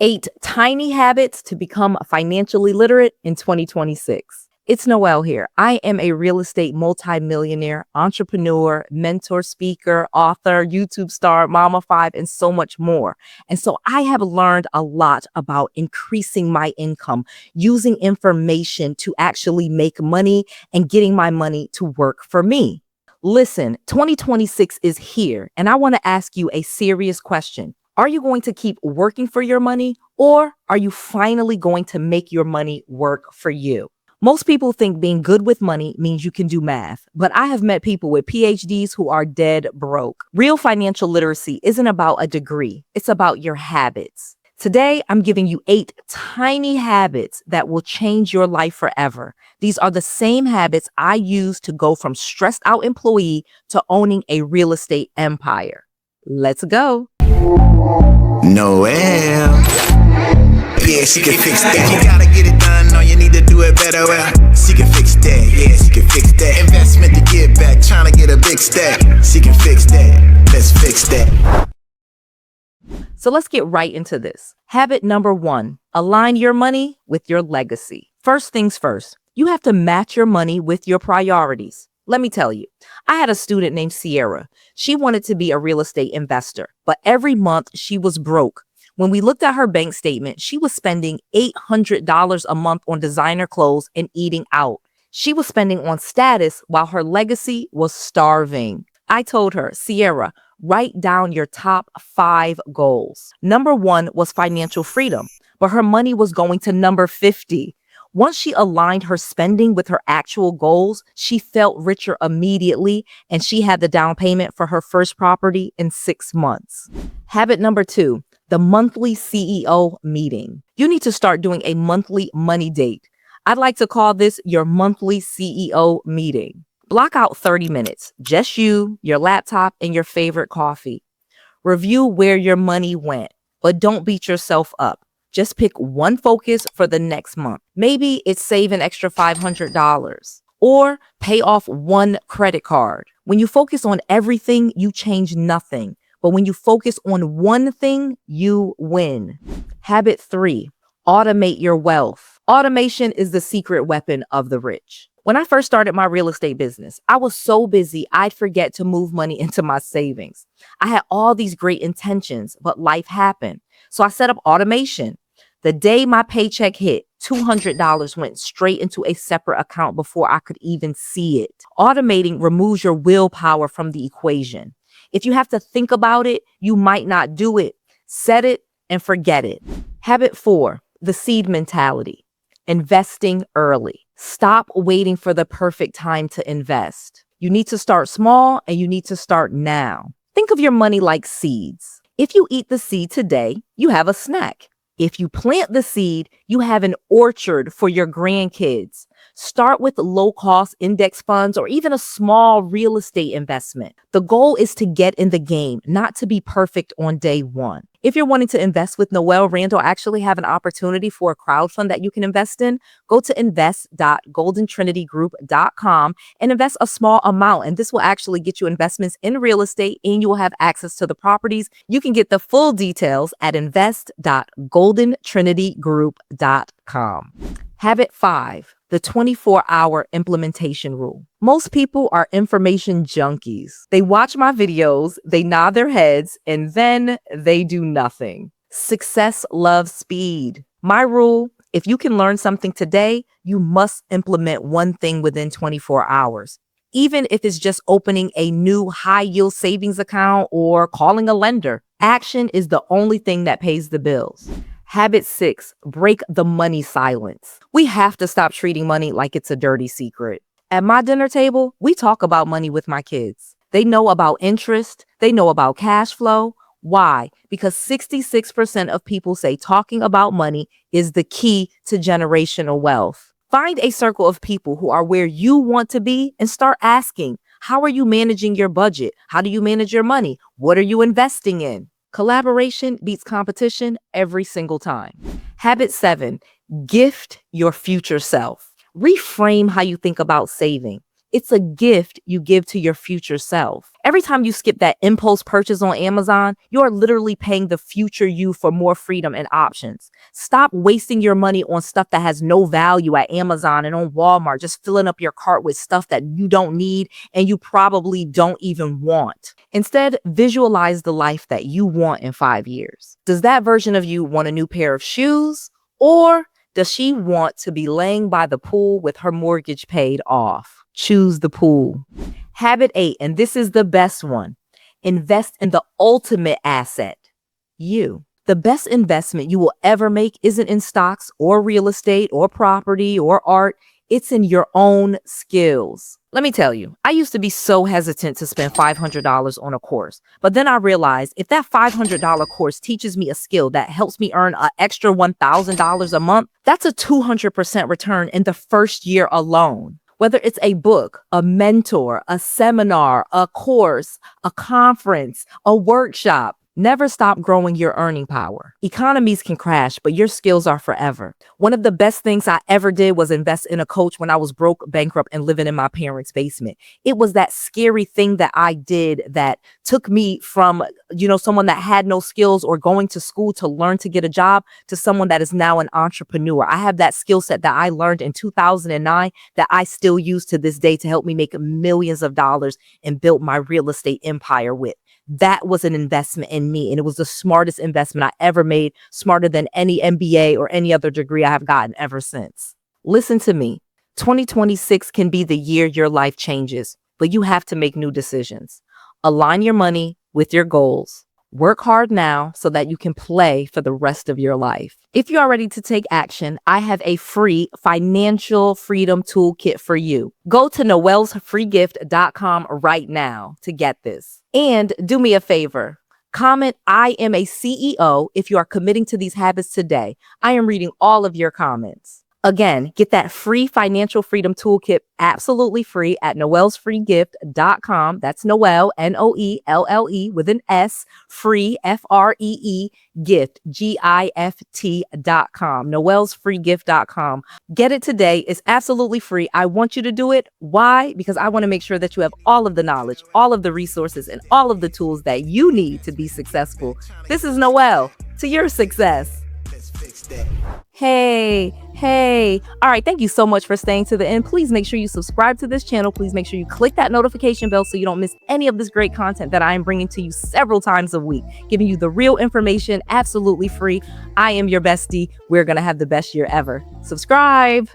8 tiny habits to become financially literate in 2026. It's Noelle here. I am a real estate multimillionaire, entrepreneur, mentor, speaker, author, YouTube star, mama of 5, and so much more. And so I have learned a lot about increasing my income, using information to actually make money and getting my money to work for me. Listen, 2026 is here, and I want to ask you a serious question. Are you going to keep working for your money, or are you finally going to make your money work for you? Most people think being good with money means you can do math, but I have met people with PhDs who are dead broke. Real financial literacy isn't about a degree. It's about your habits. Today, I'm giving you 8 tiny habits that will change your life forever. These are the same habits I use to go from stressed out employee to owning a real estate empire. Let's go. Noelle. Yeah, she can fix that. You gotta get it done, no, you need to do it better. Well, she can fix that. Yeah, she can fix that. Investment to get back, trying to get a big stack. She can fix that. Let's fix that. So let's get right into this. Habit number 1, align your money with your legacy. First things first, you have to match your money with your priorities. Let me tell you, I had a student named Sierra. She wanted to be a real estate investor, but every month she was broke. When we looked at her bank statement, she was spending $800 a month on designer clothes and eating out. She was spending on status while her legacy was starving. I told her, Sierra, write down your top 5 goals. Number 1 was financial freedom, but her money was going to number 50. Once she aligned her spending with her actual goals, she felt richer immediately, and she had the down payment for her first property in 6 months. Habit number 2, the monthly CEO meeting. You need to start doing a monthly money date. I'd like to call this your monthly CEO meeting. Block out 30 minutes, just you, your laptop, and your favorite coffee. Review where your money went, but don't beat yourself up. Just pick one focus for the next month. Maybe it's save an extra $500 or pay off one credit card. When you focus on everything, you change nothing. But when you focus on one thing, you win. Habit 3, automate your wealth. Automation is the secret weapon of the rich. When I first started my real estate business, I was so busy, I'd forget to move money into my savings. I had all these great intentions, but life happened. So I set up automation. The day my paycheck hit, $200 went straight into a separate account before I could even see it. Automating removes your willpower from the equation. If you have to think about it, you might not do it. Set it and forget it. Habit 4, the seed mentality. Investing early. Stop waiting for the perfect time to invest. You need to start small and you need to start now. Think of your money like seeds. If you eat the seed today, you have a snack. If you plant the seed, you have an orchard for your grandkids. Start with low-cost index funds or even a small real estate investment. The goal is to get in the game, not to be perfect on day 1. If you're wanting to invest with Noelle Randall, I actually have an opportunity for a crowdfund that you can invest in. Go to invest.goldenTrinityGroup.com and invest a small amount. And this will actually get you investments in real estate and you will have access to the properties. You can get the full details at invest.goldenTrinityGroup.com. Habit 5, the 24-hour implementation rule. Most people are information junkies. They watch my videos, they nod their heads, and then they do nothing. Success loves speed. My rule, if you can learn something today, you must implement one thing within 24 hours. Even if it's just opening a new high-yield savings account or calling a lender. Action is the only thing that pays the bills. Habit 6, break the money silence. We have to stop treating money like it's a dirty secret. At my dinner table, we talk about money with my kids. They know about interest. They know about cash flow. Why? Because 66% of people say talking about money is the key to generational wealth. Find a circle of people who are where you want to be and start asking, how are you managing your budget? How do you manage your money? What are you investing in? Collaboration beats competition every single time. Habit 7, gift your future self. Reframe how you think about saving. It's a gift you give to your future self. Every time you skip that impulse purchase on Amazon, you are literally paying the future you for more freedom and options. Stop wasting your money on stuff that has no value at Amazon and on Walmart, just filling up your cart with stuff that you don't need and you probably don't even want. Instead, visualize the life that you want in 5 years. Does that version of you want a new pair of shoes? Or does she want to be laying by the pool with her mortgage paid off? Choose the pool. Habit 8, and this is the best one. Invest in the ultimate asset, you. The best investment you will ever make isn't in stocks or real estate or property or art. It's in your own skills. Let me tell you, I used to be so hesitant to spend $500 on a course. But then I realized if that $500 course teaches me a skill that helps me earn an extra $1,000 a month, that's a 200% return in the first year alone. Whether it's a book, a mentor, a seminar, a course, a conference, a workshop, never stop growing your earning power. Economies can crash, but your skills are forever. One of the best things I ever did was invest in a coach when I was broke, bankrupt, and living in my parents' basement. It was that scary thing that I did that took me from, someone that had no skills or going to school to learn to get a job to someone that is now an entrepreneur. I have that skill set that I learned in 2009 that I still use to this day to help me make millions of dollars and build my real estate empire with. That was an investment in me, and it was the smartest investment I ever made, smarter than any MBA or any other degree I have gotten ever since. Listen to me. 2026 can be the year your life changes, but you have to make new decisions. Align your money with your goals. Work hard now so that you can play for the rest of your life. If you are ready to take action, I have a free financial freedom toolkit for you. Go to 𝐻𝐿sfreegift.com right now to get this. And do me a favor. Comment, "I am a CEO" if you are committing to these habits today. I am reading all of your comments. Again, get that free financial freedom toolkit absolutely free at 𝐻𝐿sfreegift.com. That's Noelle, Noelle with an S, free, FREE, gift, GIFT.com. 𝐻𝐿sfreegift.com. Get it today. It's absolutely free. I want you to do it. Why? Because I want to make sure that you have all of the knowledge, all of the resources, and all of the tools that you need to be successful. This is Noelle, to your success. Hey. All right. Thank you so much for staying to the end. Please make sure you subscribe to this channel. Please make sure you click that notification bell so you don't miss any of this great content that I am bringing to you several times a week, giving you the real information absolutely free. I am your bestie. We're going to have the best year ever. Subscribe.